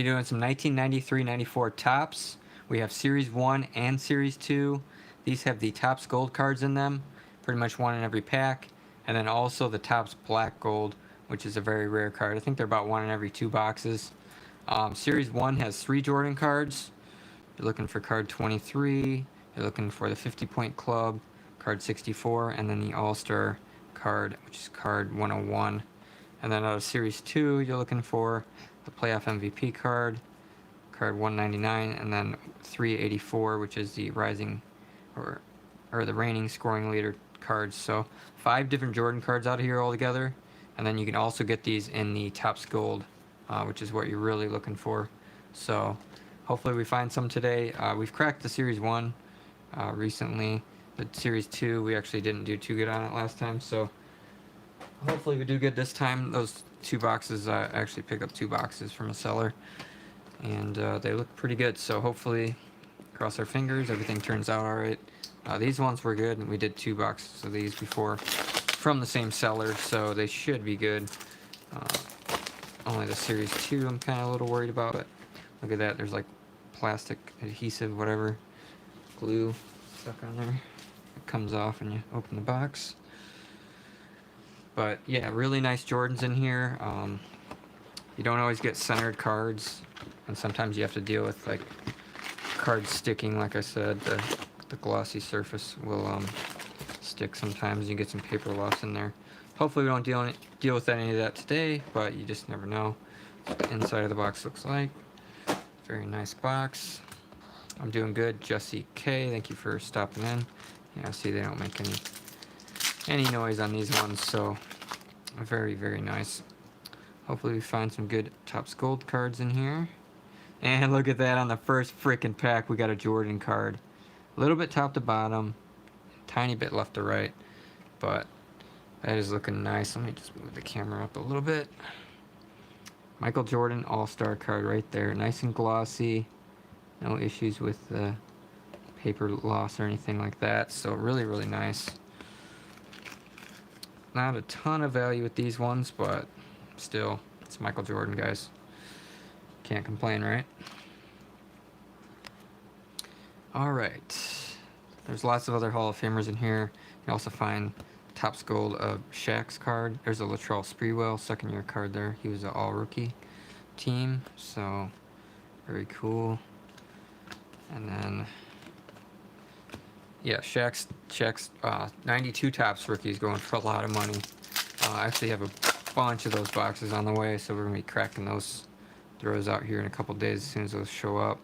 Be doing some 1993-94 Topps. We have Series 1 and Series 2. These have the Topps Gold cards in them, pretty much one in every pack. And then also the Topps Black Gold, which is a very rare card. I think they're about one in every 2 boxes. Series 1 has 3 Jordan cards. You're looking for card 23. You're looking for the 50-point club, card 64, and then the All-Star card, which is card 101. And then out of Series 2, you're looking for the playoff MVP card, card 199, and then 384, which is the rising or the reigning scoring leader cards. So 5 different Jordan cards out of here altogether. And then you can also get these in the Topps Gold, which is what you're really looking for. So hopefully we find some today. We've cracked the Series 1 recently. The Series 2, we actually didn't do too good on it last time. So hopefully we do good this time. Those 2 boxes, I actually picked up 2 boxes from a seller, and they look pretty good. So hopefully, cross our fingers, everything turns out all right. These ones were good, and we did 2 boxes of these before from the same seller, so they should be good. Only the Series 2 I'm kind of a little worried about it. Look at that, there's like plastic adhesive, whatever, glue stuck on there. It comes off when you open the box. But yeah, really nice Jordans in here. You don't always get centered cards, and sometimes you have to deal with like cards sticking. Like I said, the glossy surface will stick sometimes. You get some paper loss in there. Hopefully we don't deal with any of that today, but you just never know. That's what the inside of the box looks like. Very nice box. I'm doing good. Jesse K, thank you for stopping in. Yeah, see, they don't make any noise on these ones, so very, very nice. Hopefully we find some good Topps Gold cards in here. And look at that, on the first freaking pack we got a Jordan card. A little bit top to bottom, tiny bit left to right, but that is looking nice. Let me just move the camera up a little bit. Michael Jordan All-Star card right there, nice and glossy. No issues with the paper loss or anything like that, so really, really nice. Not a ton of value with these ones, but still, it's Michael Jordan, guys. Can't complain, right? Alright. There's lots of other Hall of Famers in here. You also find Topps Gold of Shaq's card. There's a Latrell Sprewell second-year card there. He was an all-rookie team, so very cool. And then, yeah, Shaq's 92 Topps rookies going for a lot of money. I actually have a bunch of those boxes on the way, so we're going to be cracking those throws out here in a couple days as soon as those show up.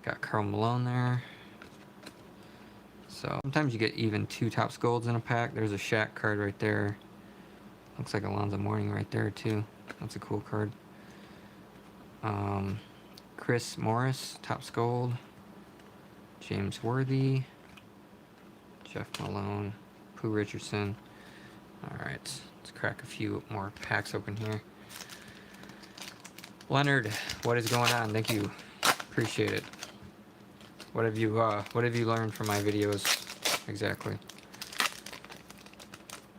Got Karl Malone there. So sometimes you get even 2 Topps Golds in a pack. There's a Shaq card right there. Looks like Alonzo Mourning right there too. That's a cool card. Chris Morris, Topps Gold. James Worthy. Jeff Malone. Pooh Richardson. Alright, let's crack a few more packs open here. Leonard, what is going on? Thank you. Appreciate it. What have you learned from my videos exactly?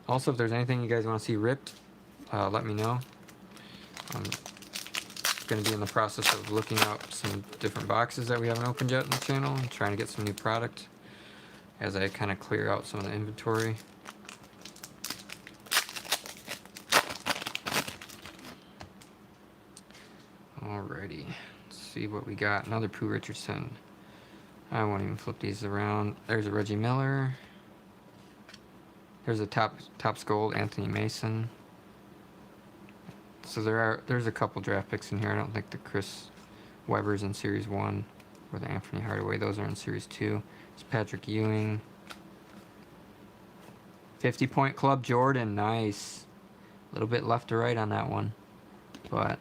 Also, if there's anything you guys want to see ripped, let me know. I'm going to be in the process of looking up some different boxes that we haven't opened yet on the channel and trying to get some new product as I kind of clear out some of the inventory. Alrighty, let's see what we got. Another Pooh Richardson. I won't even flip these around. There's a Reggie Miller. There's a Topps Gold Anthony Mason. So there's a couple draft picks in here. I don't think the Chris Webber's in Series 1 or the Anthony Hardaway. Those are in Series 2. It's Patrick Ewing. 50-point club Jordan. Nice. A little bit left to right on that one, but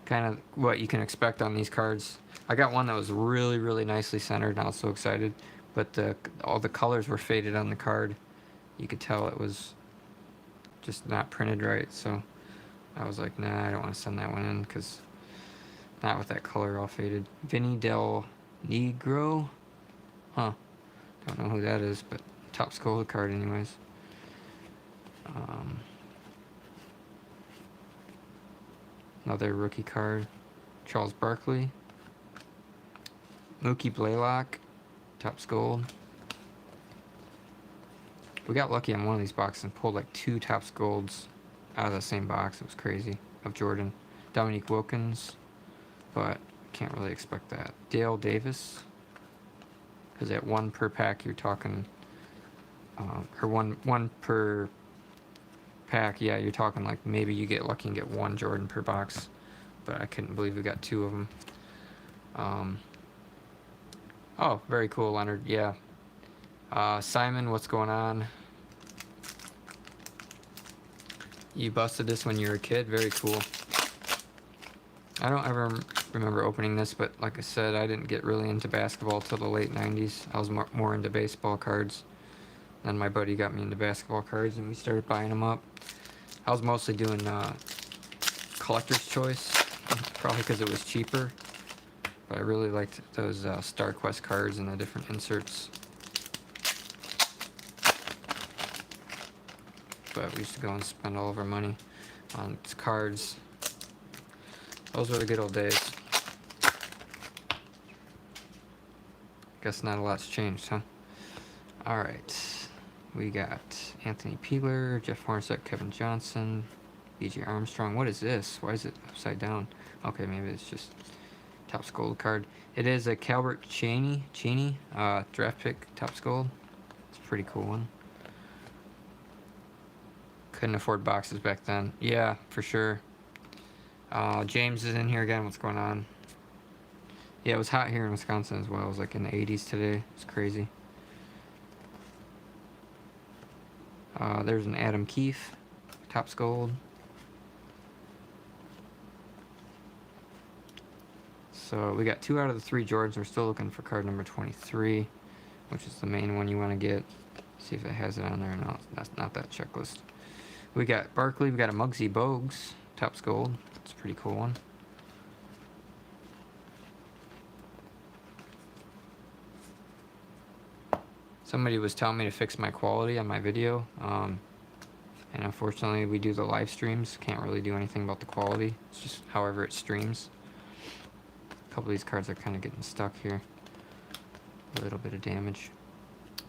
kind of what you can expect on these cards. I got one that was really, really nicely centered, and I was so excited, but all the colors were faded on the card. You could tell it was just not printed right, so I was like, nah, I don't want to send that one in, because not with that color all faded. Vinny Del Negro? Huh. Don't know who that is, but Topps Gold card anyways. Another rookie card. Charles Barkley. Mookie Blaylock. Topps Gold. We got lucky on one of these boxes and pulled like 2 Topps Golds out of the same box. It was crazy. Of Jordan. Dominique Wilkins. But can't really expect that. Dale Davis. Because at 1 per pack, you're talking... or one per pack, yeah, you're talking like maybe you get lucky and get 1 Jordan per box. But I couldn't believe we got 2 of them. Oh, very cool, Leonard. Yeah. Simon, what's going on? You busted this when you were a kid. Very cool. I don't ever remember opening this, but like I said, I didn't get really into basketball till the late 90s. I was more into baseball cards. Then my buddy got me into basketball cards, and we started buying them up. I was mostly doing collector's choice, probably because it was cheaper. But I really liked those Star Quest cards and the different inserts. But we used to go and spend all of our money on cards. Those were the good old days. Guess not a lot's changed, huh? Alright. We got Anthony Peeler, Jeff Hornacek, Kevin Johnson, B.J. Armstrong. What is this? Why is it upside down? Okay, maybe it's just Topps Gold card. It is a Calbert Cheney, draft pick, Topps Gold. It's a pretty cool one. Couldn't afford boxes back then. Yeah, for sure. James is in here again. What's going on? Yeah, it was hot here in Wisconsin as well. It was like in the 80s today. It's crazy. There's an Adam Keefe, Topps Gold. So we got 2 out of the 3 Jordans. We're still looking for card number 23, which is the main one you want to get. See if it has it on there. No, that's not that checklist. We got Barkley. We got a Muggsy Bogues, Topps Gold. It's a pretty cool one. Somebody was telling me to fix my quality on my video. And unfortunately, we do the live streams. Can't really do anything about the quality. It's just however it streams. A couple of these cards are kind of getting stuck here. A little bit of damage.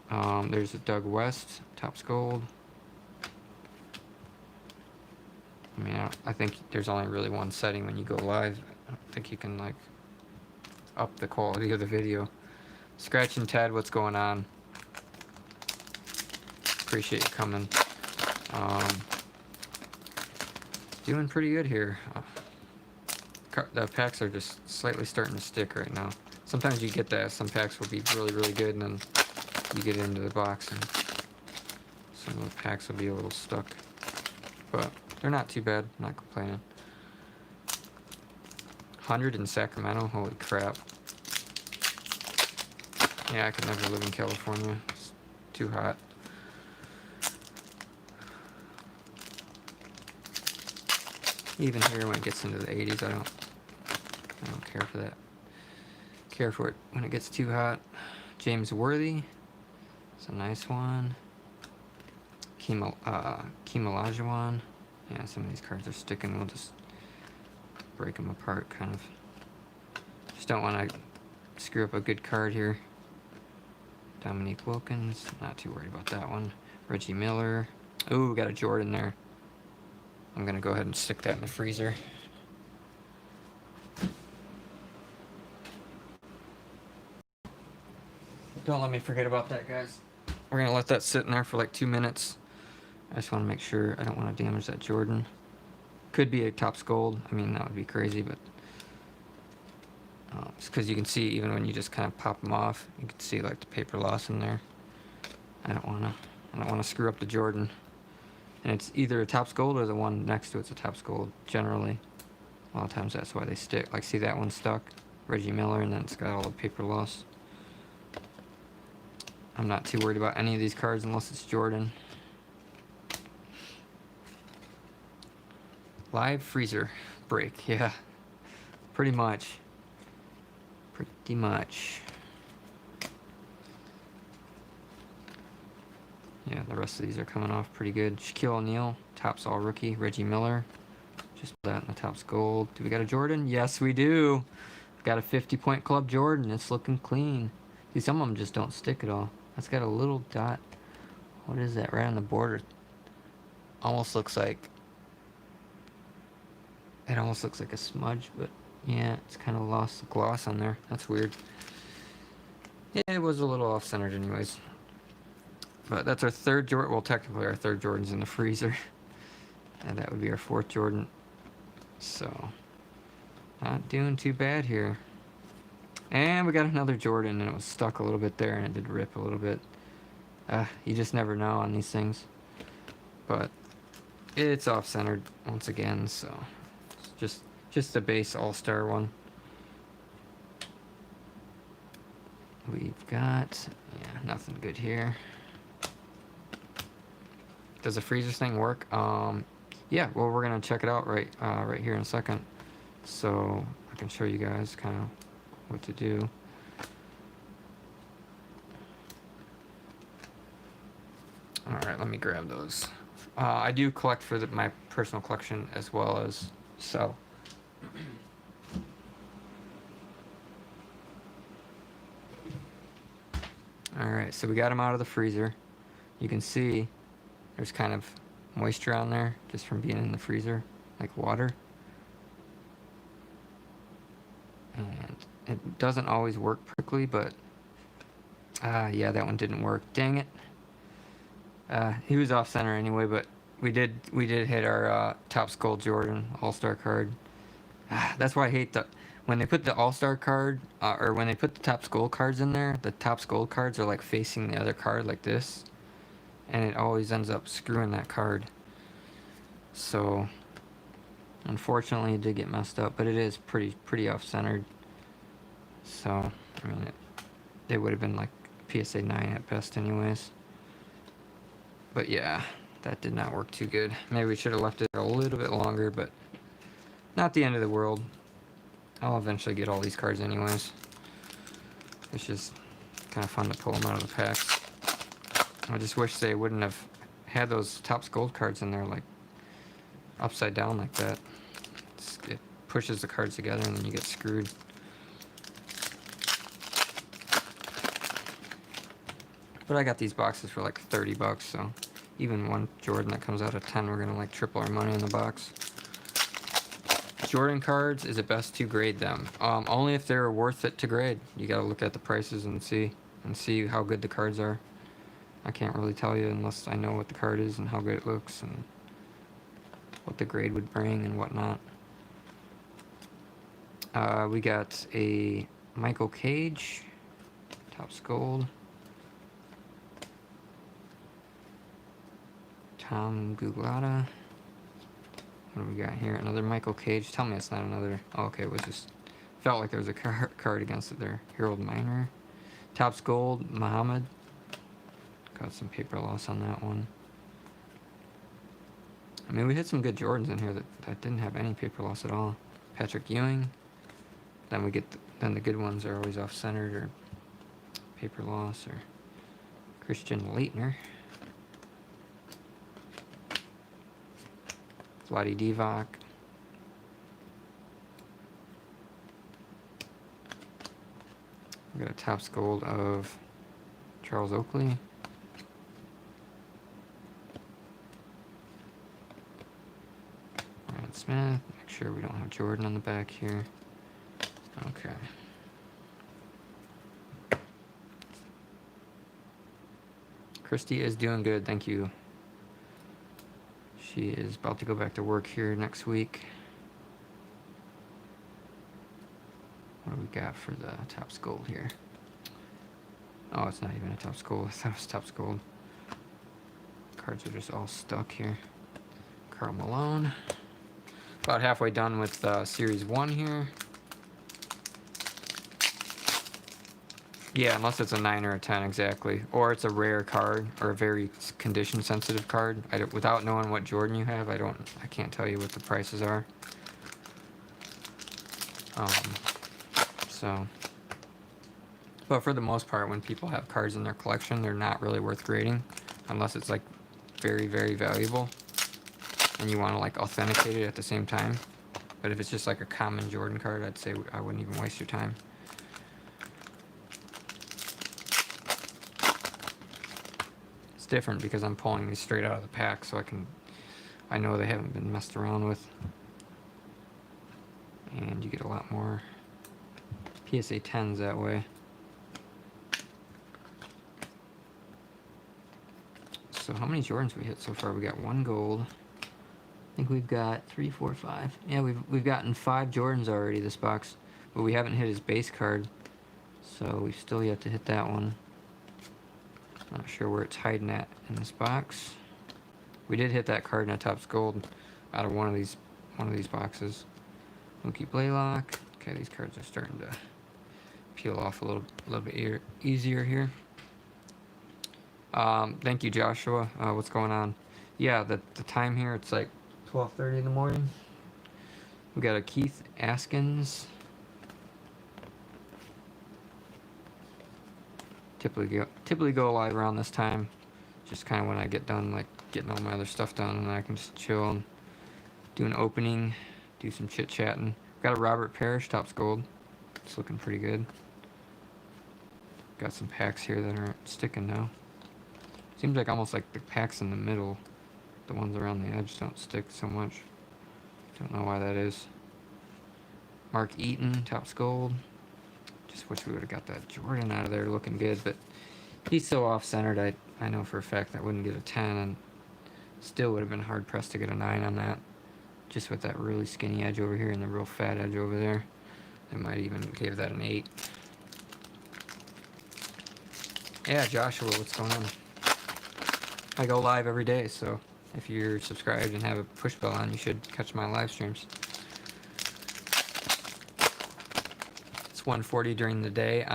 There's a Doug West, Topps Gold. I mean, I think there's only really one setting when you go live. I don't think you can, like, up the quality of the video. Scratch and Ted, what's going on? Appreciate you coming. Doing pretty good here. The packs are just slightly starting to stick right now. Sometimes you get that. Some packs will be really, really good, and then you get into the box, and some of the packs will be a little stuck. But they're not too bad. I'm not complaining. 100 in Sacramento. Holy crap. Yeah, I could never live in California. It's too hot. Even here, when it gets into the 80s, I don't care for that. Care for it when it gets too hot. James Worthy. It's a nice one. Olajuwon. Yeah, some of these cards are sticking. We'll just break them apart, kind of. Just don't want to screw up a good card here. Dominique Wilkins. Not too worried about that one. Reggie Miller. Ooh, we got a Jordan there. I'm going to go ahead and stick that in the freezer. Don't let me forget about that, guys. We're going to let that sit in there for like 2 minutes. I just want to make sure I don't want to damage that Jordan. Could be a Topps Gold. I mean, that would be crazy, but it's because you can see even when you just kind of pop them off, you can see like the paper loss in there. I don't want to screw up the Jordan. And it's either a Topps Gold or the one next to it's a Topps Gold, generally. A lot of times that's why they stick. Like, see that one stuck? Reggie Miller, and then it's got all the paper loss. I'm not too worried about any of these cards unless it's Jordan. Live freezer break, yeah. Pretty much. Pretty much. Yeah, the rest of these are coming off pretty good. Shaquille O'Neal, Topps All Rookie. Reggie Miller. Just put that in the Topps Gold. Do we got a Jordan? Yes, we do. Got a 50-point club Jordan. It's looking clean. See, some of them just don't stick at all. That's got a little dot. What is that right on the border? Almost looks like... It almost looks like a smudge, but yeah, it's kind of lost the gloss on there. That's weird. Yeah, it was a little off-centered anyways. But that's our third Jordan. Well, technically our third Jordan's in the freezer. And that would be our fourth Jordan. So, not doing too bad here. And we got another Jordan, and it was stuck a little bit there, and it did rip a little bit. You just never know on these things. But it's off-centered once again, so it's just a base all-star one. We've got, yeah, nothing good here. Does the freezer thing work? Yeah, well, we're gonna check it out right here in a second, so I can show you guys kind of what to do. All right, let me grab those. I do collect for my personal collection as well as sell. All right, so we got them out of the freezer. You can see there's kind of moisture on there just from being in the freezer, like water. And it doesn't always work perfectly, but yeah, that one didn't work. Dang it. He was off center anyway, but we did hit our Topps Gold Jordan All-Star card. That's why I hate when they put the All-Star card or when they put the Topps Gold cards in there. The Topps Gold cards are like facing the other card like this, and it always ends up screwing that card. So unfortunately it did get messed up, but it is pretty off-centered. So I mean it would have been like PSA 9 at best anyways. But yeah, that did not work too good. Maybe we should have left it a little bit longer, but not the end of the world. I'll eventually get all these cards anyways. It's just kind of fun to pull them out of the packs. I just wish they wouldn't have had those Topps Gold cards in there like upside down like that. It pushes the cards together and then you get screwed. But I got these boxes for like 30 bucks, so even one Jordan that comes out of 10, we're gonna like triple our money in the box. Jordan cards, is it best to grade them? Only if they're worth it to grade. You gotta look at the prices and see how good the cards are. I can't really tell you unless I know what the card is and how good it looks and what the grade would bring and whatnot. We got a Michael Cage, Topps Gold. Tom Gugliotta. What do we got here? Another Michael Cage. Tell me it's not another. Oh, okay, it was just felt like there was a card against it there. Harold Miner. Topps Gold, Muhammad. Got some paper loss on that one. I mean, we had some good Jordans in here that didn't have any paper loss at all. Patrick Ewing. Then we get then the good ones are always off-centered or paper loss or Christian Laettner. Vlade Divac. We got a Topps Gold of Charles Oakley. Ryan Smith. Make sure we don't have Jordan on the back here. Okay. Christy is doing good, thank you. She is about to go back to work here next week. What do we got for the Topps Gold here? Oh, it's not even a Topps Gold. I thought it was Topps Gold. Cards are just all stuck here. Karl Malone. About halfway done with Series 1 here. Yeah, unless it's a 9 or a 10 exactly. Or it's a rare card or a very condition sensitive card. Without knowing what Jordan you have, I can't tell you what the prices are. But for the most part, when people have cards in their collection, they're not really worth grading unless it's like very, very valuable. and you want to like authenticate it at the same time. But if it's just like a common Jordan card, I'd say I wouldn't even waste your time. It's different because I'm pulling these straight out of the pack, so I know they haven't been messed around with. And you get a lot more PSA 10s that way. So how many Jordans we hit so far? We got 1 gold. I think we've got 3, 4, 5. Yeah, we've gotten 5 Jordans already this box, but we haven't hit his base card, so we've still yet to hit that one. Not sure where it's hiding at in this box. We did hit that card in a Topps Gold out of one of these boxes. Mookie Blaylock. Okay, these cards are starting to peel off a little bit easier here. Thank you, Joshua. What's going on? Yeah, the time here, it's like 12:30 in the morning. We got a Keith Askins. Typically go live around this time. Just kind of when I get done, like getting all my other stuff done, and I can just chill and do an opening, do some chit chatting. Got a Robert Parrish Topps Gold. It's looking pretty good. Got some packs here that aren't sticking now. Seems like almost like the packs in the middle, the ones around the edge don't stick so much. Don't know why that is. Mark Eaton, Topps Gold. Just wish we would have got that Jordan out of there looking good, but he's so off-centered, I know for a fact I wouldn't get a 10, and still would have been hard-pressed to get a 9 on that. Just with that really skinny edge over here and the real fat edge over there. I might even give that an 8. Yeah, Joshua, what's going on? I go live every day, so if you're subscribed and have a push bell on, you should catch my live streams. It's 1:40 during the day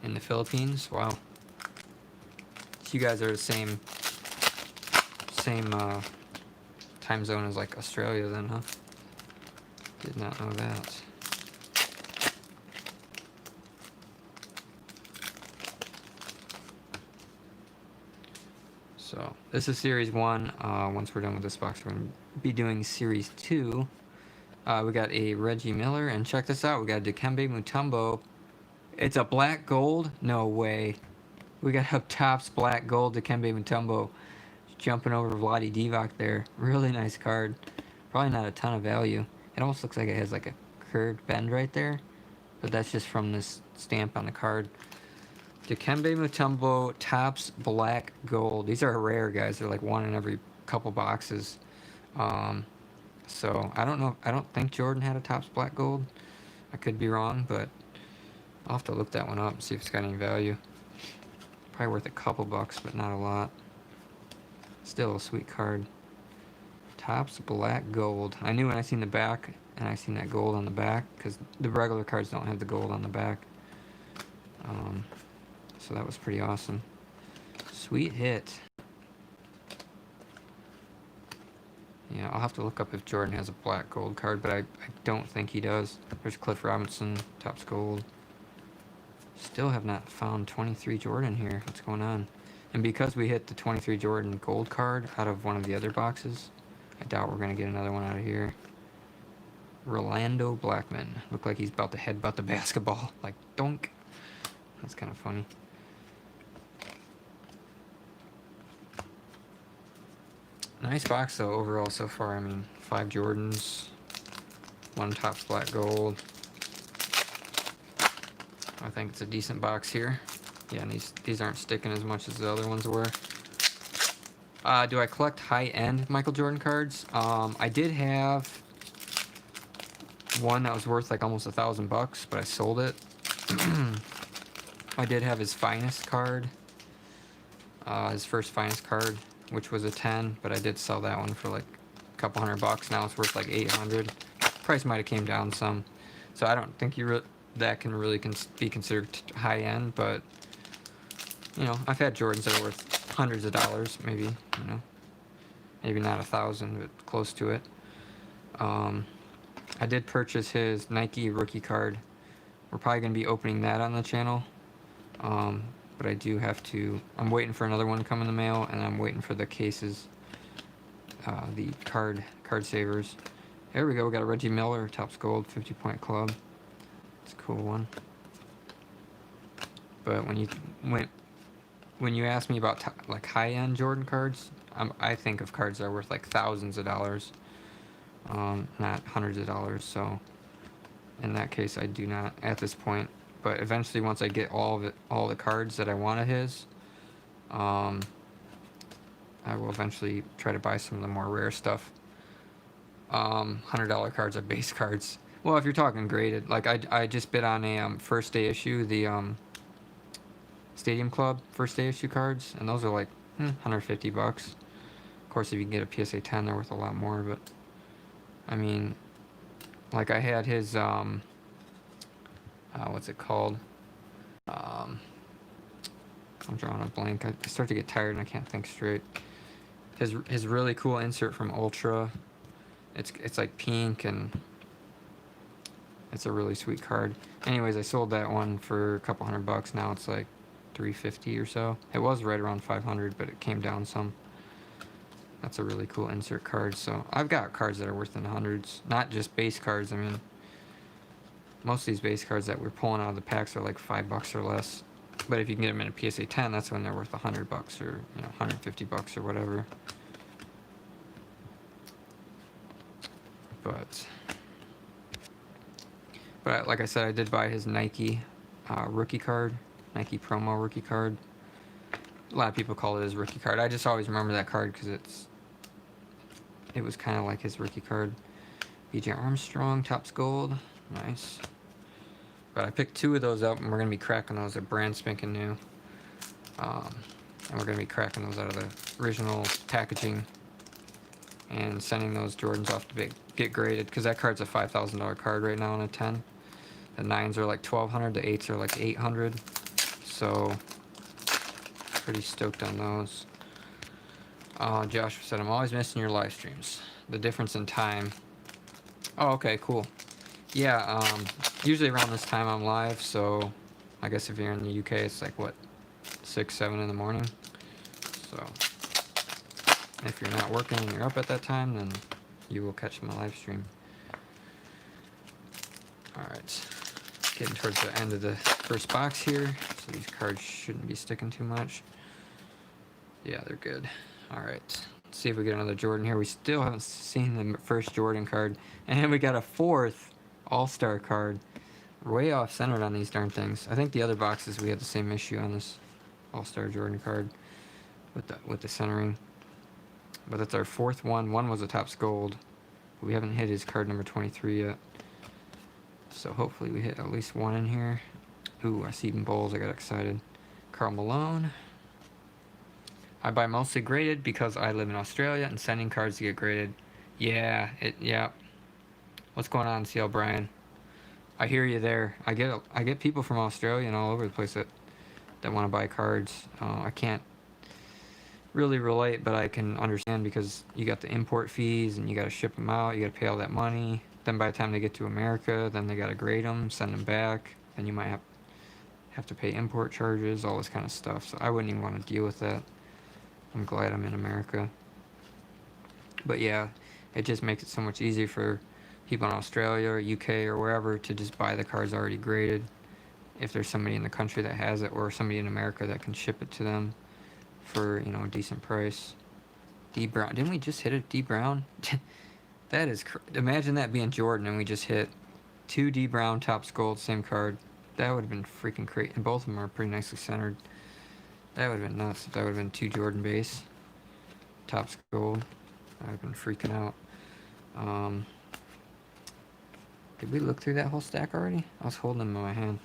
in the Philippines. Wow. So you guys are the same time zone as like Australia then, huh? Did not know that. So this is Series 1. Once we're done with this box, we're going to be doing Series 2. We got a Reggie Miller, and check this out. We got a Dikembe Mutombo. It's a black gold? No way. We got a Topps black gold Dikembe Mutombo jumping over Vlade Divac there. Really nice card. Probably not a ton of value. It almost looks like it has like a curved bend right there, but that's just from this stamp on the card. Dikembe Mutombo Topps black gold. These are rare, guys. They're like one in every couple boxes. So I don't know. I don't think Jordan had a Topps black gold. I could be wrong, but I'll have to look that one up and see if it's got any value. Probably worth a couple bucks, but not a lot. Still a sweet card. Topps black gold. I knew when I seen the back and I seen that gold on the back, because the regular cards don't have the gold on the back. So that was pretty awesome. Sweet hit. Yeah, I'll have to look up if Jordan has a black gold card, but I don't think he does. There's Cliff Robinson, Topps Gold. Still have not found 23 Jordan here. What's going on? And because we hit the 23 Jordan gold card out of one of the other boxes, I doubt we're going to get another one out of here. Rolando Blackman. Looked like he's about to headbutt the basketball. Like, donk. That's kind of funny. Nice box, though, overall so far. I mean, 5 Jordans, 1 Topps black gold. I think it's a decent box here. Yeah, and these aren't sticking as much as the other ones were. Do I collect high-end Michael Jordan cards? I did have one that was worth like almost $1,000, but I sold it. I did have his finest card, his first finest card, which was a 10, but I did sell that one for like a couple $100. Now it's worth like 800. Price might have came down some, so I don't think that can really be considered high-end, but you know, I've had Jordans that are worth hundreds of dollars, maybe, you know, maybe not 1,000, but close to it. I did purchase his Nike rookie card. We're probably going to be opening that on the channel, but I do have to, I'm waiting for another one to come in the mail, and I'm waiting for the cases the card savers. There we go. We got a Reggie Miller Topps Gold 50-point club. It's a cool one. But when you ask me about like high-end Jordan cards, I think of cards that are worth like thousands of dollars, not hundreds of dollars. So in that case, I do not at this point. But eventually, once I get all the cards that I want of his, I will eventually try to buy some of the more rare stuff. $100 cards are base cards. Well, if you're talking graded, like I just bid on a first day issue, the Stadium Club first day issue cards, and those are like $150. Of course, if you can get a PSA 10, they're worth a lot more. But I mean, like I had his what's it called? I'm drawing a blank. I start to get tired and I can't think straight. His really cool insert from Ultra. It's like pink and it's a really sweet card. Anyways, I sold that one for a couple $100. Now it's like $350 or so. It was right around $500, but it came down some. That's a really cool insert card. So I've got cards that are worth in the hundreds, not just base cards. I mean, most of these base cards that we're pulling out of the packs are like $5 or less. But if you can get them in a PSA 10, that's when they're worth $100 or $150 or whatever. But like I said, I did buy his Nike rookie card, Nike promo rookie card. A lot of people call it his rookie card. I just always remember that card because it was kind of like his rookie card. BJ Armstrong, Topps Gold, nice. But I picked 2 of those up, and we're gonna be cracking those. They're brand spanking new, and we're gonna be cracking those out of the original packaging and sending those Jordans off to get graded, because that card's a $5,000 card right now on a 10. The 9s are like $1,200, the 8s are like $800. So pretty stoked on those. Joshua said, I'm always missing your live streams. The difference in time. Oh, okay, cool. Yeah, usually around this time I'm live, so I guess if you're in the UK, it's like, what, 6, 7 in the morning? So if you're not working and you're up at that time, then you will catch my live stream. Alright, getting towards the end of the first box here, so these cards shouldn't be sticking too much. Yeah, they're good. Alright, let's see if we get another Jordan here. We still haven't seen the first Jordan card, and then we got a 4th All-Star card. We're way off centered on these darn things. I think the other boxes we had the same issue on this All-Star Jordan card with the centering. But that's our 4th one. One was a Topps Gold. We haven't hit his card number 23 yet. So hopefully we hit at least one in here. Ooh, I see even Bowles. I got excited. Karl Malone. I buy mostly graded because I live in Australia and sending cards to get graded. Yeah. What's going on, CL Brian? I hear you there. I get people from Australia and all over the place that want to buy cards. I can't really relate, but I can understand, because you got the import fees and you got to ship them out, you got to pay all that money. Then by the time they get to America, then they got to grade them, send them back, and you might have to pay import charges, all this kind of stuff. So I wouldn't even want to deal with that. I'm glad I'm in America. But yeah, it just makes it so much easier for people in Australia or UK or wherever to just buy the cards already graded, if there's somebody in the country that has it, or somebody in America that can ship it to them for, a decent price. D Brown, didn't we just hit a D Brown? That is imagine that being Jordan and we just hit 2 D Brown Topps Gold, same card. That would have been freaking crazy. And both of them are pretty nicely centered. That would have been nuts if that would have been 2 Jordan base Topps Gold. I would have been freaking out. Did we look through that whole stack already? I was holding them in my hand.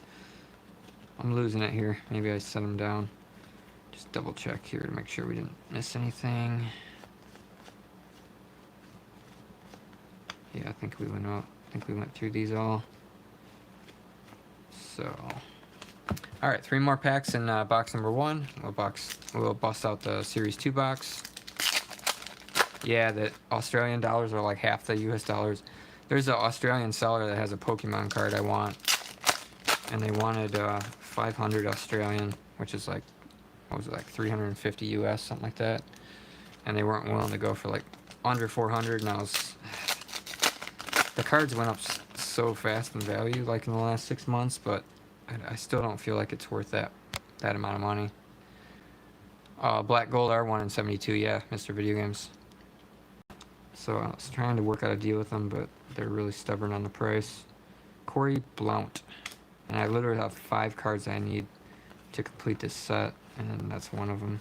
I'm losing it here. Maybe I set them down. Just double check here to make sure we didn't miss anything. Yeah, I think we went out. I think we went through these all. So, all right, 3 more packs in box number 1. We'll bust out the Series 2 box. Yeah, the Australian dollars are like half the US dollars. There's an Australian seller that has a Pokemon card I want, and they wanted 500 Australian, which is like, what was it, like 350 US, something like that. And they weren't willing to go for like under 400, and the cards went up so fast in value, like in the last 6 months, but I still don't feel like it's worth that amount of money. Black Gold R1 and 72, yeah, Mr. Video Games. So I was trying to work out a deal with them, but they're really stubborn on the price. Corey Blount. And I literally have 5 cards I need to complete this set, and that's one of them.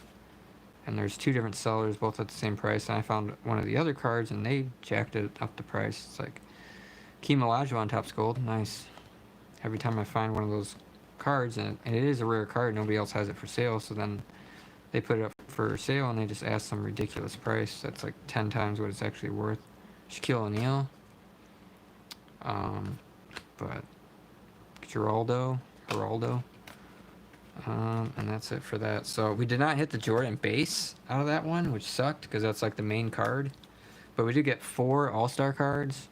And there's 2 different sellers, both at the same price, and I found one of the other cards, and they jacked it up the price. It's like Keem Olajuwon Topps Gold, nice. Every time I find one of those cards, and it is a rare card, nobody else has it for sale, so then they put it up for sale, and they just ask some ridiculous price that's like 10 times what it's actually worth. Shaquille O'Neal. But Geraldo. And that's it for that. So we did not hit the Jordan base out of that one, which sucked because that's like the main card. But we did get 4 All-Star cards.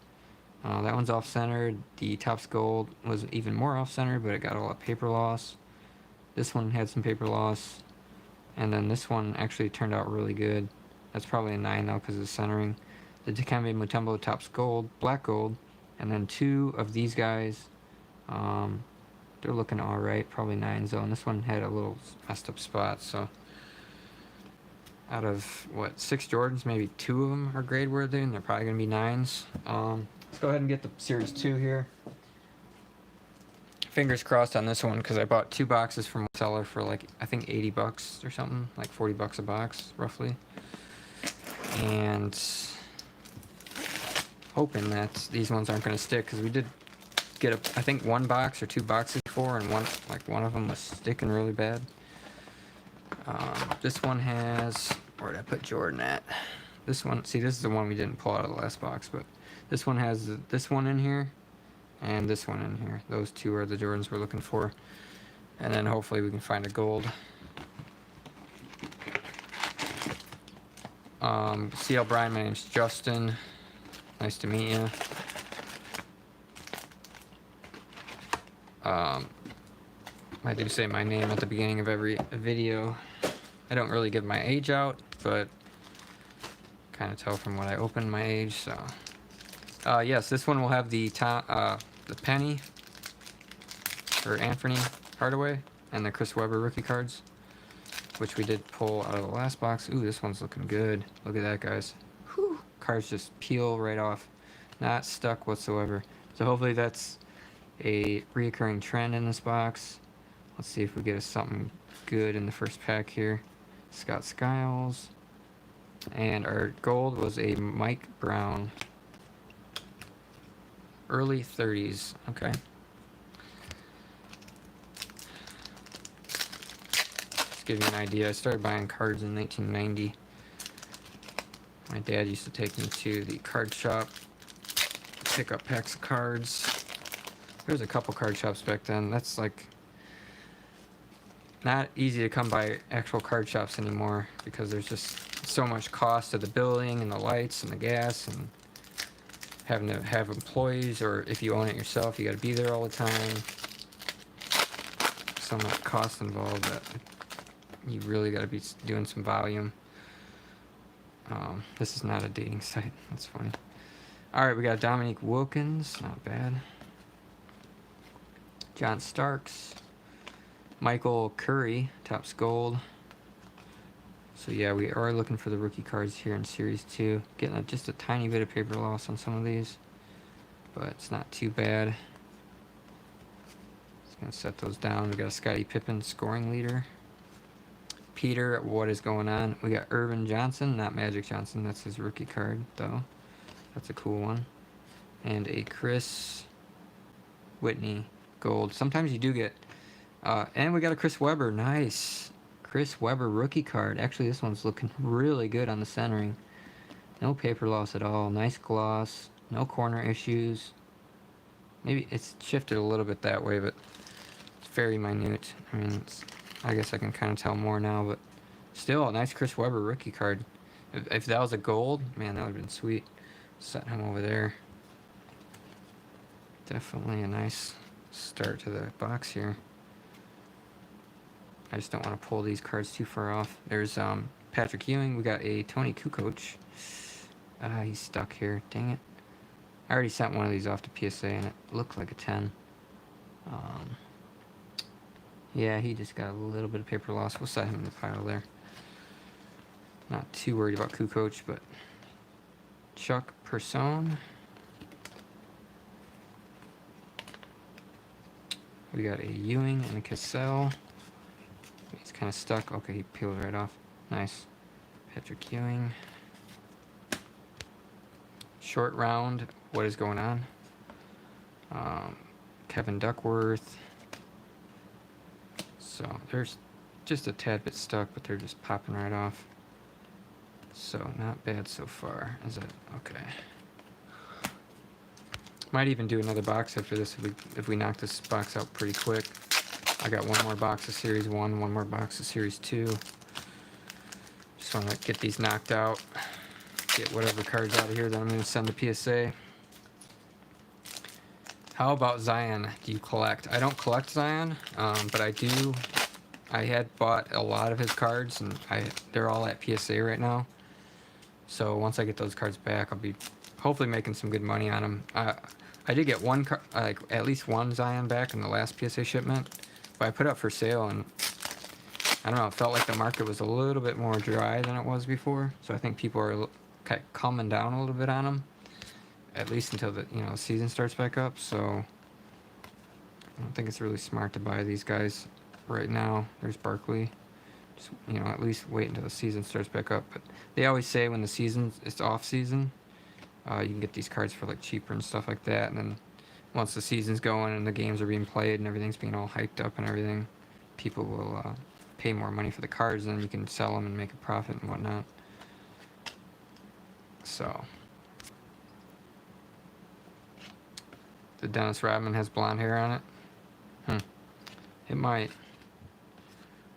That one's off-centered. The Topps Gold was even more off-centered, but it got a lot of paper loss. This one had some paper loss. And then this one actually turned out really good. That's probably a 9 though because of the centering. The Dikembe Mutombo Topps Gold, Black Gold. And then 2 of these guys. They're looking alright, probably 9 zone. This one had a little messed up spot, so out of, 6 Jordans, maybe 2 of them are grade worthy, and they're probably going to be 9s. Let's go ahead and get the Series 2 here. Fingers crossed on this one, because I bought 2 boxes from a seller for like, I think $80 or something, like $40 a box, roughly. And hoping that these ones aren't going to stick, because we did get I think 1 box or 2 boxes before, and one of them was sticking really bad. This one has, where did I put Jordan at? This one, see, this is the one we didn't pull out of the last box, but this one has this one in here and this one in here. Those 2 are the Jordans we're looking for, and then hopefully we can find a gold. CL Bryant, my name's Justin. Nice to meet you. I do say my name at the beginning of every video. I don't really give my age out, but kind of tell from what I open my age. So, yes, this one will have the Penny for Anthony Hardaway and the Chris Webber rookie cards, which we did pull out of the last box. Ooh, this one's looking good. Look at that, guys. Whew. Cards just peel right off, not stuck whatsoever. So hopefully that's a reoccurring trend in this box. Let's see if we get something good in the first pack here. Scott Skiles. And our gold was a Mike Brown. Early 30s. Okay. Just give you an idea. I started buying cards in 1990. My dad used to take me to the card shop, pick up packs of cards. There was a couple card shops back then. That's like not easy to come by actual card shops anymore because there's just so much cost of the building and the lights and the gas and having to have employees, or if you own it yourself, you got to be there all the time. So much cost involved that you really got to be doing some volume. This is not a dating site. That's funny. All right, we got Dominique Wilkins. Not bad. John Starks. Michael Curry, Topps Gold. So yeah, we are looking for the rookie cards here in Series 2. Getting just a tiny bit of paper loss on some of these, but it's not too bad. Just gonna set those down. We got a Scottie Pippen scoring leader. Peter, what is going on? We got Irvin Johnson, not Magic Johnson. That's his rookie card, though. That's a cool one. And a Chris Whitney Gold. Sometimes you do get... and we got a Chris Webber. Nice. Chris Webber rookie card. Actually, this one's looking really good on the centering. No paper loss at all. Nice gloss. No corner issues. Maybe it's shifted a little bit that way, but it's very minute. I mean, I guess I can kind of tell more now, but still a nice Chris Webber rookie card. If that was a gold, man, that would have been sweet. Set him over there. Definitely a nice start to the box here. I just don't want to pull these cards too far off. There's Patrick Ewing. We got a Tony Kukoc. He's stuck here. Dang it. I already sent one of these off to PSA and it looked like a 10. Yeah, he just got a little bit of paper loss. We'll set him in the pile there. Not too worried about Kukoc, but Chuck Person. We got a Ewing and a Cassell. He's kind of stuck. Okay, he peeled right off. Nice. Patrick Ewing. Short round. What is going on? Kevin Duckworth. So there's just a tad bit stuck, but they're just popping right off. So not bad so far. Is it okay? Might even do another box after this if we knock this box out pretty quick. I got one more box of Series 1, one more box of Series 2. Just want to get these knocked out. Get whatever cards out of here that I'm going to send to PSA. How about Zion? Do you collect? I don't collect Zion, but I do. I had bought a lot of his cards, and they're all at PSA right now. So once I get those cards back, I'll be hopefully making some good money on them. I did get one like at least one Zion back in the last PSA shipment, but I put it up for sale, and I don't know. It felt like the market was a little bit more dry than it was before. So I think people are calming down a little bit on them, at least until the season starts back up. So I don't think it's really smart to buy these guys right now. There's Barkley. Just at least wait until the season starts back up. But they always say when it's off season, you can get these cards for like cheaper and stuff like that. And then once the season's going and the games are being played and everything's being all hyped up and everything, people will pay more money for the cards, and then you can sell them and make a profit and whatnot. So the Dennis Rodman has blonde hair on it. It might.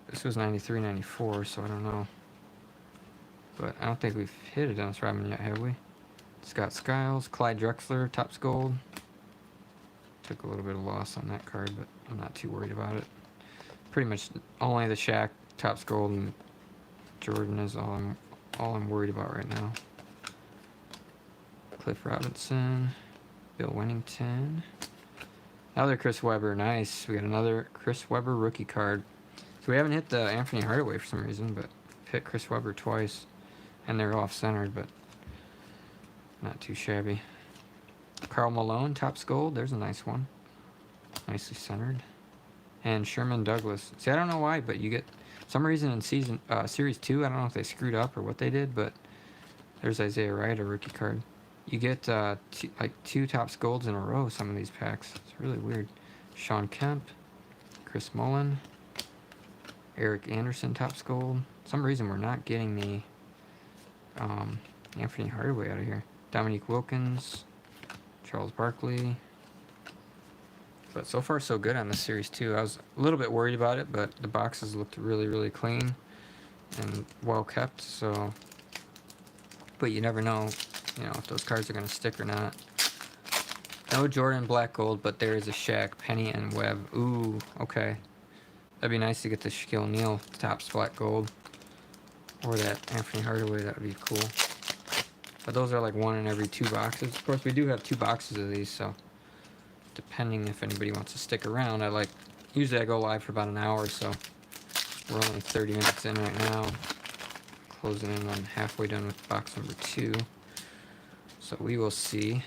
This was 93, 94, so I don't know. But I don't think we've hit a Dennis Rodman yet, have we? Scott Skiles, Clyde Drexler, Topps Gold. Took a little bit of loss on that card, but I'm not too worried about it. Pretty much only the Shaq, Topps Gold, and Jordan is all I'm worried about right now. Cliff Robinson, Bill Wennington. Another Chris Webber, nice. We got another Chris Webber rookie card. So we haven't hit the Anthony Hardaway for some reason, but hit Chris Webber twice. And they're off-centered, but not too shabby. Karl Malone, Topps Gold. There's a nice one. Nicely centered. And Sherman Douglas. See, I don't know why, but you get... some reason in Series 2, I don't know if they screwed up or what they did, but there's Isaiah Wright, a rookie card. You get two Topps Golds in a row, some of these packs. It's really weird. Sean Kemp. Chris Mullin. Eric Anderson, Topps Gold. Some reason we're not getting the Anthony Hardaway out of here. Dominique Wilkins, Charles Barkley. But so far so good on this Series 2. I was a little bit worried about it, but the boxes looked really, really clean and well kept. So, but you never know, if those cards are going to stick or not. No Jordan Black Gold, but there is a Shaq, Penny, and Webb. Ooh, okay. That'd be nice to get the Shaquille O'Neal Topps Black Gold. Or that Anthony Hardaway, that would be cool. But those are like one in every 2 boxes. Of course, we do have 2 boxes of these, so depending if anybody wants to stick around, usually I go live for about an hour, so we're only 30 minutes in right now. Closing in on halfway done with box number 2. So we will see.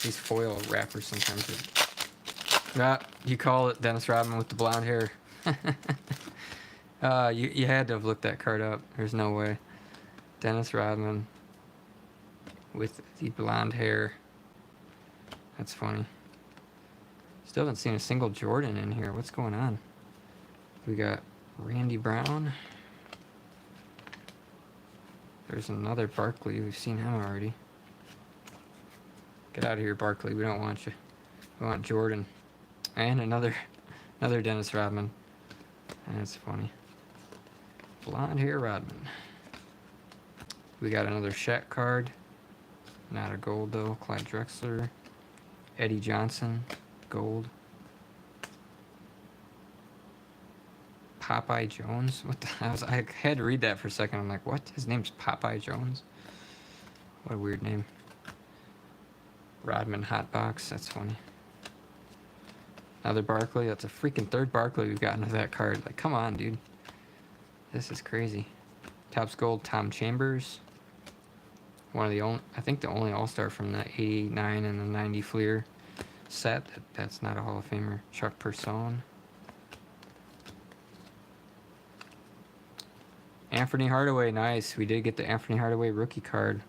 These foil wrappers sometimes are... you call it Dennis Rodman with the blonde hair. You had to have looked that card up. There's no way. Dennis Rodman with the blonde hair. That's funny. Still haven't seen a single Jordan in here. What's going on? We got Randy Brown. There's another Barkley. We've seen him already. Get out of here, Barkley. We don't want you. We want Jordan. And another Dennis Rodman. That's funny. Blonde hair Rodman. We got another Shaq card. Not a gold, though. Clyde Drexler. Eddie Johnson. Gold. Popeye Jones? What the hell? I had to read that for a second. I'm like, what? His name's Popeye Jones? What a weird name. Rodman Hotbox. That's funny. Another Barkley. That's a freaking third Barkley we've gotten of that card. Like, come on, dude. This is crazy. Topps Gold, Tom Chambers. One of the only, I think the only All-Star from the 89 and the 90 Fleer set. That's not a Hall of Famer. Chuck Person. Anthony Hardaway, nice. We did get the Anthony Hardaway rookie card.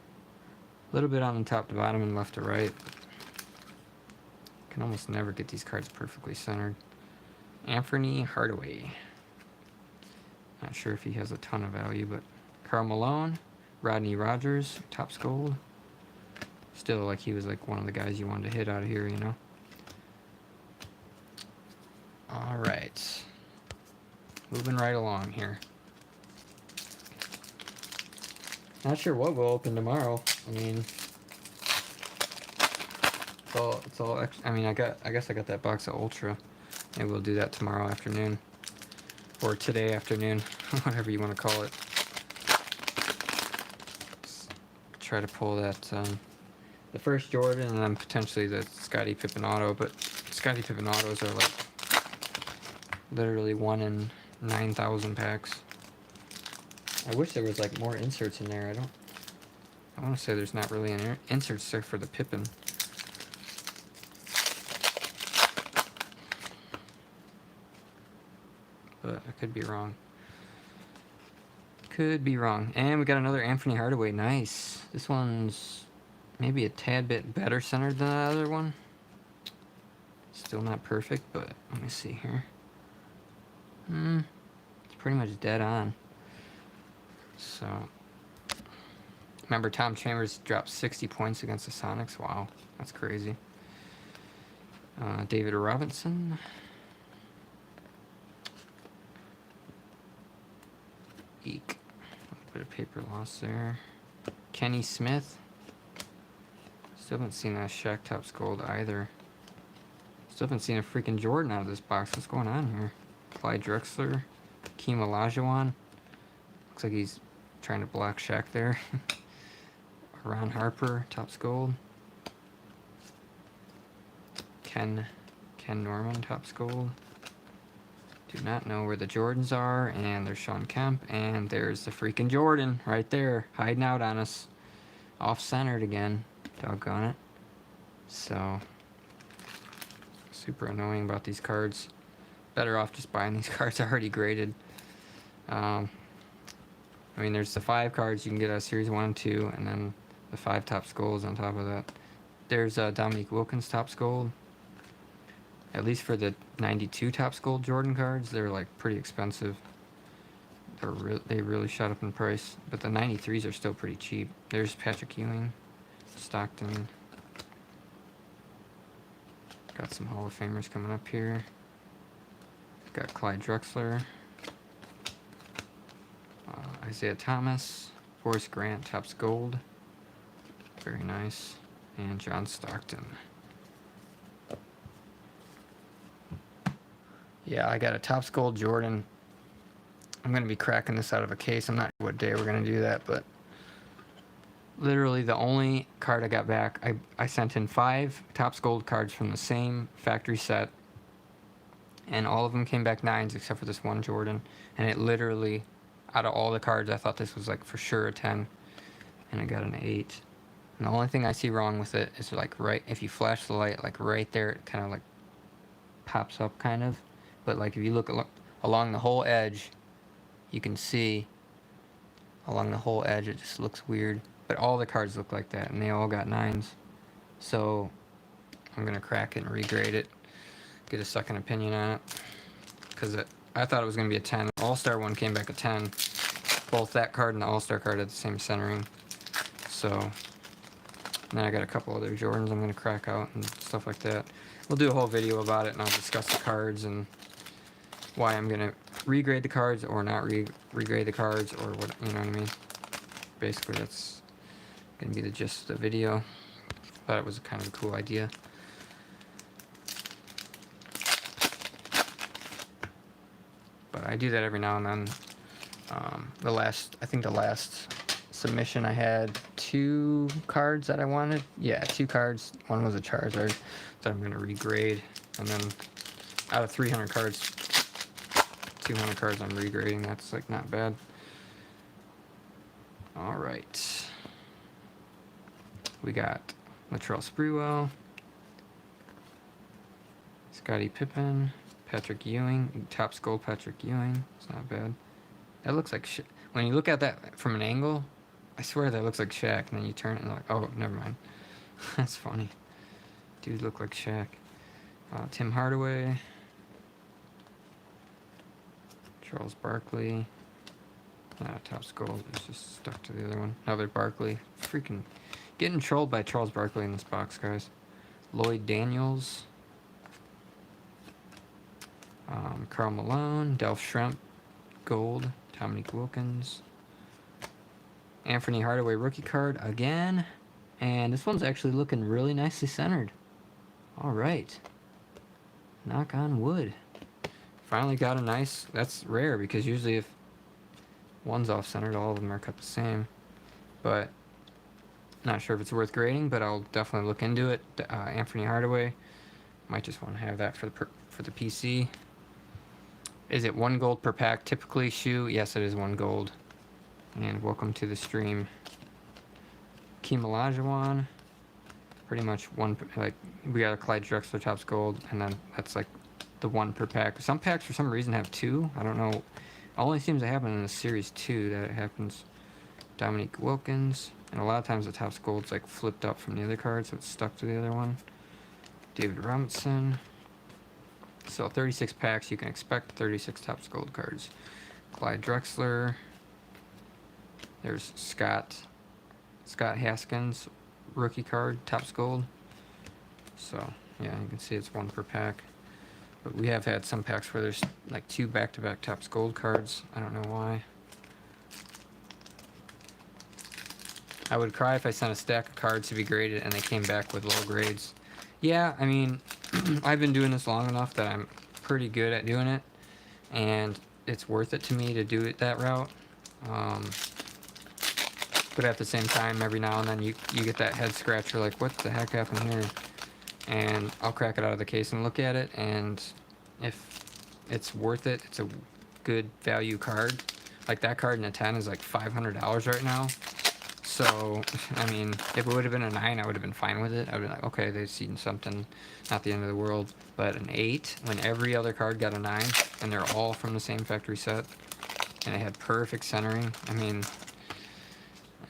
A little bit on the top to bottom and left to right. Can almost never get these cards perfectly centered. Anthony Hardaway. Not sure if he has a ton of value, but Karl Malone, Rodney Rogers, Topps Gold. Still, like, he was like one of the guys you wanted to hit out of here, you know. All right, moving right along here. Not sure what will open tomorrow. I mean, it's all. I mean, I guess I got that box of Ultra. Maybe we'll do that tomorrow afternoon, or today afternoon, whatever you want to call it. Try to pull that the first Jordan and then potentially the Scottie Pippen auto, but Scottie Pippen autos are like literally 1 in 9,000 packs. I wish there was like more inserts in there. I want to say there's not really an inserts there for the Pippen. But I could be wrong. Could be wrong. And we got another Anthony Hardaway. Nice. This one's maybe a tad bit better centered than the other one. Still not perfect, but let me see here. It's pretty much dead on. So, remember Tom Chambers dropped 60 points against the Sonics? Wow, that's crazy. David Robinson. Eek. A little bit of paper loss there. Kenny Smith. Still haven't seen that Shaq Topps Gold either. Still haven't seen a freaking Jordan out of this box. What's going on here? Clyde Drexler. Hakeem Olajuwon. Looks like he's trying to block Shaq there. Ron Harper, Topps Gold. Ken Norman, Topps Gold. Do not know where the Jordans are, and there's Sean Kemp, and there's the freaking Jordan right there, hiding out on us. Off-centered again, doggone it. So, super annoying about these cards. Better off just buying these cards already graded. I mean, there's the 5 cards you can get out of Series 1 and 2, and then the 5 Topps Golds on top of that. There's Dominique Wilkins Topps Gold. At least for the 92 Topps Gold Jordan cards, they're like pretty expensive. They really shot up in price, but the 93s are still pretty cheap. There's Patrick Ewing, Stockton. Got some Hall of Famers coming up here. Got Clyde Drexler. Isaiah Thomas, Forrest Grant, Topps Gold, very nice, and John Stockton. Yeah, I got a Topps Gold Jordan. I'm going to be cracking this out of a case. I'm not sure what day we're going to do that, but literally the only card I got back, I sent in 5 Topps Gold cards from the same factory set, and all of them came back 9s except for this one Jordan, and it literally, out of all the cards, I thought this was like for sure a 10, and I got an 8. And the only thing I see wrong with it is like right, if you flash the light, like right there, it kind of like pops up kind of. But like if you look along the whole edge, you can see along the whole edge, it just looks weird. But all the cards look like that, and they all got 9s. So I'm gonna crack it and regrade it, get a second opinion on it, because I thought it was going to be a 10. All-Star one came back a 10. Both that card and the All-Star card had the same centering. So, then I got a couple other Jordans I'm going to crack out and stuff like that. We'll do a whole video about it, and I'll discuss the cards and why I'm going to regrade the cards or not regrade the cards, or what, you know what I mean? Basically, that's going to be the gist of the video. Thought it was kind of a cool idea. But I do that every now and then. I think the last submission I had 2 cards that I wanted. Yeah, 2 cards. One was a Charizard that I'm going to regrade. And then out of 300 cards, 200 cards I'm regrading. That's like not bad. All right. We got Latrell Sprewell, Scottie Pippen, Patrick Ewing, Topps Gold Patrick Ewing. It's not bad. That looks like shit. When you look at that from an angle, I swear that looks like Shaq. And then you turn it and like, oh, never mind. That's funny. Dude look like Shaq. Tim Hardaway, Charles Barkley. Topps Gold is just stuck to the other one. Another Barkley. Freaking getting trolled by Charles Barkley in this box, guys. Lloyd Daniels. Karl Malone. Delph Shrimp. Gold. Dominique Wilkins. Anthony Hardaway rookie card again. And this one's actually looking really nicely centered. All right. Knock on wood. Finally got a nice... That's rare because usually if one's off-centered, all of them are cut the same. But not sure if it's worth grading, but I'll definitely look into it. Anthony Hardaway. Might just want to have that for the PC. Is it 1 gold per pack typically, Shoe? Yes, it is 1 gold. And welcome to the stream. Keem Olajuwon. Pretty much one, like, we got a Clyde Drexler Topps Gold, and then that's like the 1 per pack. Some packs for some reason have 2. I don't know. It only seems to happen in the Series 2 that it happens. Dominique Wilkins. And a lot of times the Topps Gold's like flipped up from the other card, so it's stuck to the other one. David Robinson. So 36 packs, you can expect 36 Topps Gold cards. Clyde Drexler. There's Scott Haskins rookie card, Topps Gold. So yeah, you can see it's 1 per pack. But we have had some packs where there's like 2 back-to-back Topps Gold cards. I don't know why. I would cry if I sent a stack of cards to be graded and they came back with low grades. Yeah, I mean, I've been doing this long enough that I'm pretty good at doing it, and it's worth it to me to do it that route. But at the same time, every now and then you get that head scratcher, like, what the heck happened here? And I'll crack it out of the case and look at it, and if it's worth it, it's a good value card. Like, that card in a 10 is like $500 right now. So, I mean, if it would have been a 9, I would have been fine with it. I would have been like, okay, they've seen something, not the end of the world. But an 8, when every other card got a 9, and they're all from the same factory set, and it had perfect centering, I mean,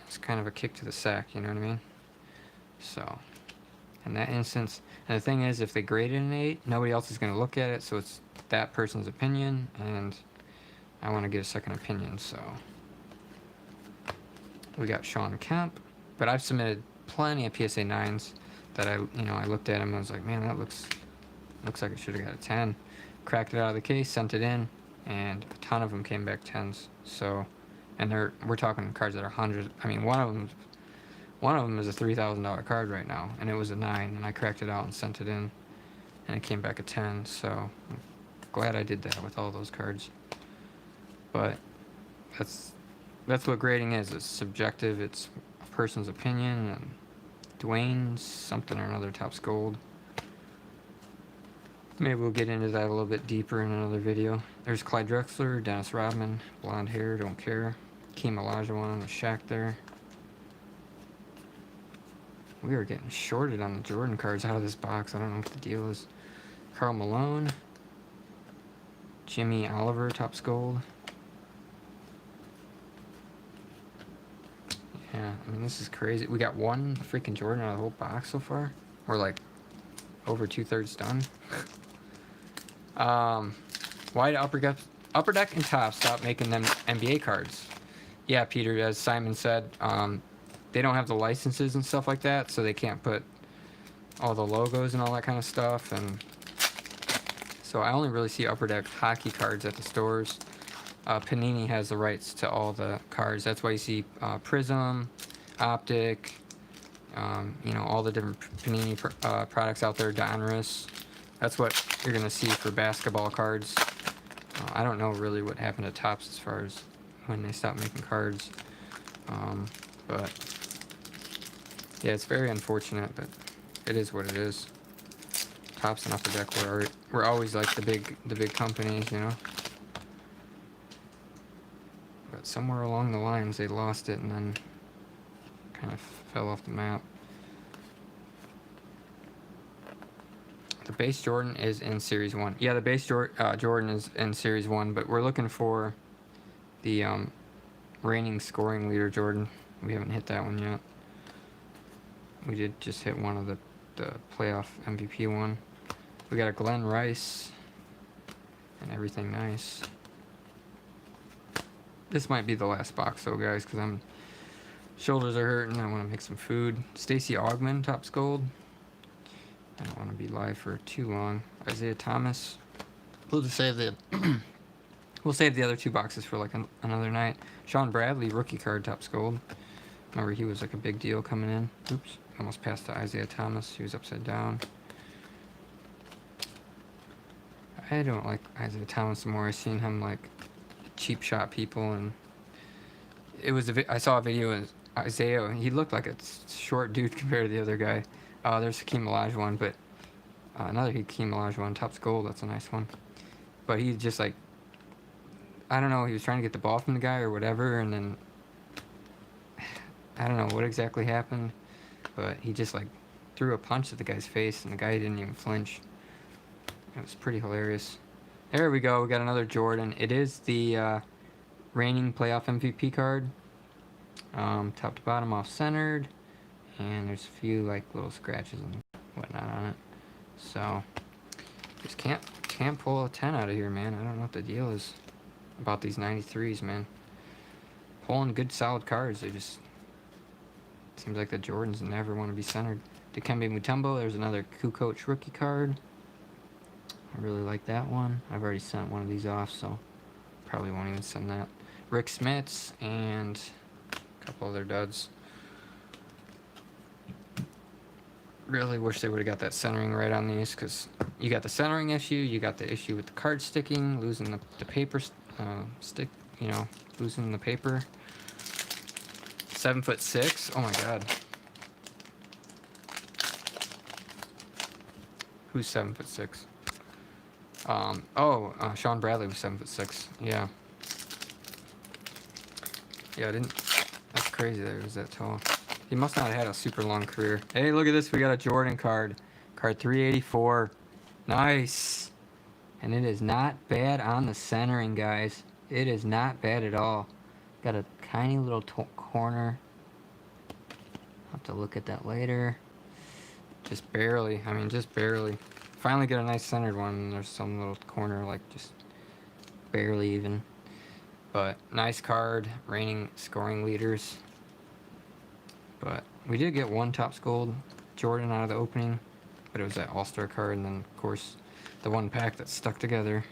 it's kind of a kick to the sack, you know what I mean? So, in that instance, and the thing is, if they graded an 8, nobody else is going to look at it, so it's that person's opinion, and I want to get a second opinion, so... We got Sean Kemp, but I've submitted plenty of PSA 9s that I looked at them and I was like, man, that looks like it should have got a 10. Cracked it out of the case, sent it in, and a ton of them came back 10s. So, and we're talking cards that are hundreds. I mean, one of them is a $3,000 card right now, and it was a 9, and I cracked it out and sent it in, and it came back a 10. So, I'm glad I did that with all those cards. But that's what grading is. It's subjective. It's a person's opinion. And Dwayne's something or another Topps Gold. Maybe we'll get into that a little bit deeper in another video. There's Clyde Drexler, Dennis Rodman, blonde hair, don't care. Keem Olajuwon, the Shaq there. We are getting shorted on the Jordan cards out of this box. I don't know what the deal is. Karl Malone, Jimmy Oliver, Topps Gold. Yeah, I mean, this is crazy. We got 1 freaking Jordan out of the whole box so far. We're like over 2/3 done. Why did Upper Deck and Topps stop making them NBA cards? Yeah, Peter, as Simon said, they don't have the licenses and stuff like that, so they can't put all the logos and all that kind of stuff. And so I only really see Upper Deck hockey cards at the stores. Panini has the rights to all the cards. That's why you see Prism, Optic, all the different Panini products out there, Donruss. That's what you're going to see for basketball cards. I don't know really what happened to Topps as far as when they stopped making cards. But yeah, it's very unfortunate, but it is what it is. Topps and Upper Deck were always like the big companies, you know. But somewhere along the lines they lost it and then kind of fell off the map. The base Jordan is in Series 1. Yeah, the base Jordan is in Series 1, but we're looking for the reigning scoring leader Jordan. We haven't hit that one yet. We did just hit one of the playoff MVP one. We got a Glenn Rice and everything nice. This might be the last box though, guys, because shoulders are hurting. I want to make some food. Stacey Augmon, Topps Gold. I don't want to be live for too long. Isaiah Thomas. We'll just save the we'll save the other two boxes for like another night. Sean Bradley, rookie card, Topps Gold. Remember, he was like a big deal coming in. Oops, almost passed to Isaiah Thomas. He was upside down. I don't like Isaiah Thomas anymore. I've seen him like cheap shot people, and it was I saw a video of Isaiah. He looked like a short dude compared to the other guy. There's Hakeem Olajuwon, but another Hakeem Olajuwon, Topps Gold. That's a nice one. But he just like, I don't know. He was trying to get the ball from the guy or whatever, and then I don't know what exactly happened, but he just like threw a punch at the guy's face, and the guy didn't even flinch. It was pretty hilarious. There we go. We got another Jordan. It is the reigning playoff MVP card. Top to bottom off centered, and there's a few like little scratches and whatnot on it. So just can't pull a 10 out of here, man. I don't know what the deal is about these 93s, man. Pulling good solid cards, they just seems like the Jordans never want to be centered. Dikembe Mutombo, there's another Kukoc rookie card. I really like that one. I've already sent one of these off, so probably won't even send that. Rick Smits and a couple other duds. Really wish they would have got that centering right on these, because you got the centering issue, you got the issue with the card sticking, losing the paper stick, you know, losing the paper. 7'6". Oh my god. Who's 7'6"? Sean Bradley was 7'6". Yeah. Yeah, I didn't. That's crazy that he was that tall. He must not have had a super long career. Hey, look at this. We got a Jordan card. Card 384. Nice. And it is not bad on the centering, guys. It is not bad at all. Got a tiny little corner. I'll have to look at that later. Just barely. I mean, just barely. Finally get a nice centered one, and there's some little corner, like, just barely even. But nice card. Reigning scoring leaders. But we did get one Topps Gold Jordan out of the opening, but it was that All-Star card, and then, of course, the one pack that stuck together.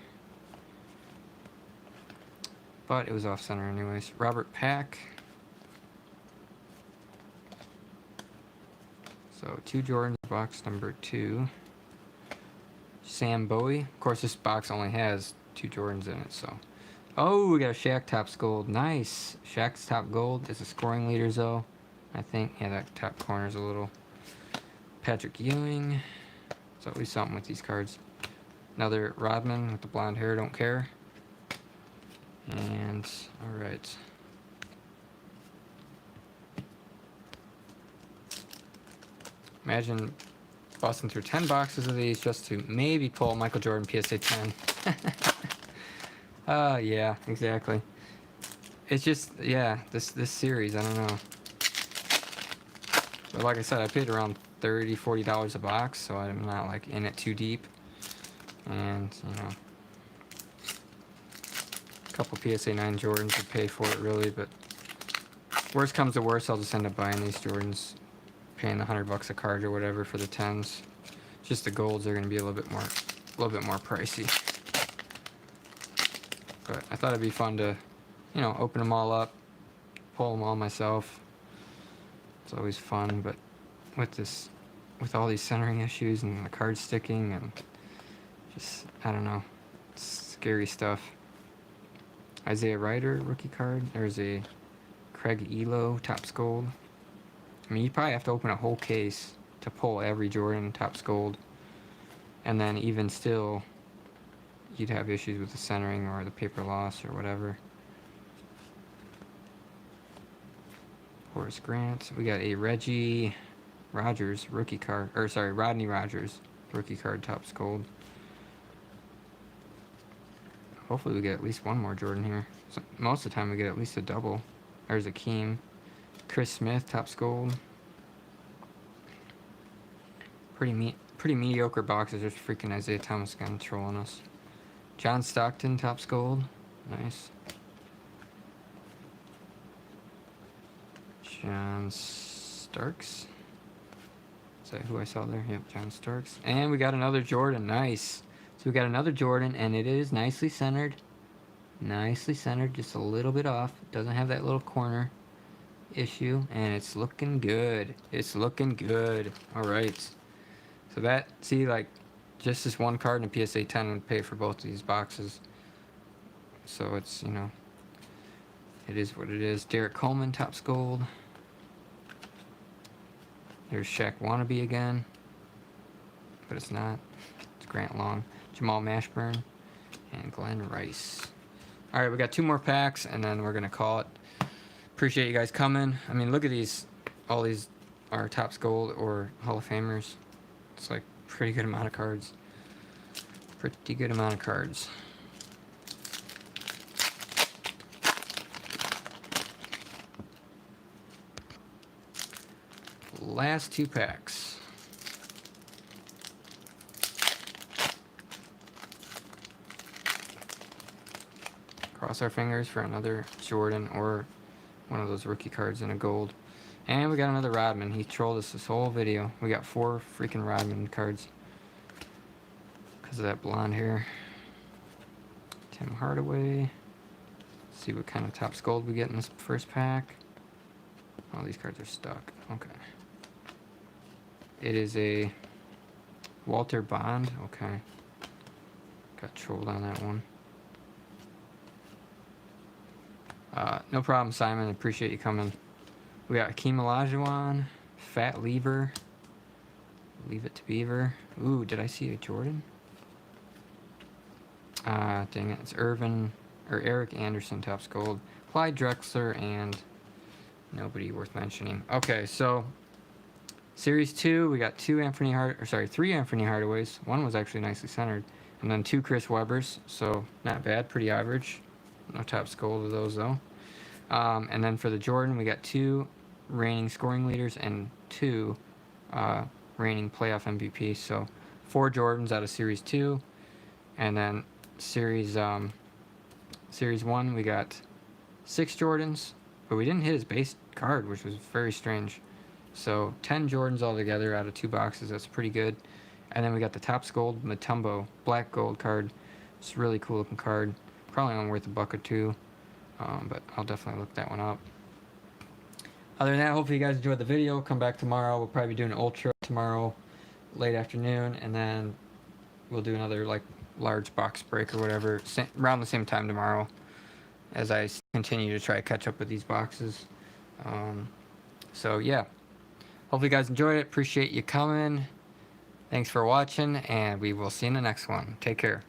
But it was off-center anyways. Robert Pack. So, 2 Jordans, box number 2. Sam Bowie. Of course, this box only has 2 Jordans in it, so. Oh, we got a Shaq Topps Gold. Nice. Shaq's top gold is a scoring leader, though. I think, yeah, that top corner's a little. Patrick Ewing. There's always something with these cards. Another Rodman with the blonde hair, don't care. And, alright. Imagine busting through 10 boxes of these just to maybe pull Michael Jordan PSA 10. Yeah, exactly. It's just, yeah, this series, I don't know. But like I said, I paid around $30, $40 a box, so I'm not like in it too deep. And, you know, a couple PSA 9 Jordans would pay for it really, but worst comes to worst, I'll just end up buying these Jordans, paying the $100 a card or whatever for the 10s. Just the golds are going to be a little bit more pricey. But I thought it'd be fun to, you know, open them all up, pull them all myself. It's always fun, but with all these centering issues and the card sticking and just, I don't know, it's scary stuff. Isaiah Ryder rookie card. There's a Craig Elo Topps Gold. I mean, you probably have to open a whole case to pull every Jordan Topps Gold. And then even still, you'd have issues with the centering or the paper loss or whatever. Horace Grant. We got a Reggie Rogers rookie card. Or sorry, Rodney Rogers rookie card Topps Gold. Hopefully we get at least one more Jordan here. So most of the time we get at least a double. There's Akeem. Chris Smith Topps Gold. Pretty mediocre boxes. There's freaking Isaiah Thomas again trolling us. John Stockton Topps Gold. Nice. John Starks. Is that who I saw there? Yep, John Starks. And we got another Jordan. Nice. So we got another Jordan, and it is nicely centered. Nicely centered, just a little bit off. Doesn't have that little corner issue, and it's looking good. It's looking good. All right. So that, see, like, just this one card in a PSA 10 would pay for both of these boxes. So it's, you know, it is what it is. Derek Coleman Topps Gold. There's Shaq Wannabe again, but it's not. It's Grant Long. Jamal Mashburn, and Glenn Rice. All right, we got 2 more packs, and then we're gonna call it. Appreciate you guys coming. I mean, look at these. All these are Topps Gold or Hall of Famers. It's like pretty good amount of cards. Pretty good amount of cards. Last 2 packs. Cross our fingers for another Jordan or one of those rookie cards in a gold. And we got another Rodman. He trolled us this whole video. We got 4 freaking Rodman cards because of that blonde hair. Tim Hardaway. Let's see what kind of Topps Gold we get in this first pack. Oh, these cards are stuck. Okay. It is a Walter Bond. Okay. Got trolled on that one. No problem, Simon. Appreciate you coming. We got Akeem Olajuwon, Fat Lever, Leave It to Beaver. Ooh, did I see a Jordan? Dang it. It's Eric Anderson Topps Gold, Clyde Drexler, and nobody worth mentioning. Okay, so Series 2, we got 3 Anthony Hardaways. One was actually nicely centered, and then 2 Chris Webbers. So not bad, pretty average. No Topps Gold of those though. And then for the Jordan, we got 2 reigning scoring leaders and 2 reigning playoff MVP. So 4 Jordans out of Series 2, and then Series 1 we got 6 Jordans, but we didn't hit his base card, which was very strange. So 10 Jordans altogether out of 2 boxes. That's pretty good. And then we got the Topps Gold Mutombo black gold card. It's a really cool looking card. Probably only worth $1 or $2, but I'll definitely look that one up. Other than that, hopefully you guys enjoyed the video. Come back tomorrow. We'll probably be doing an Ultra tomorrow, late afternoon, and then we'll do another like large box break or whatever around the same time tomorrow, as I continue to try to catch up with these boxes. So yeah, hopefully you guys enjoyed it. Appreciate you coming. Thanks for watching, and we will see you in the next one. Take care.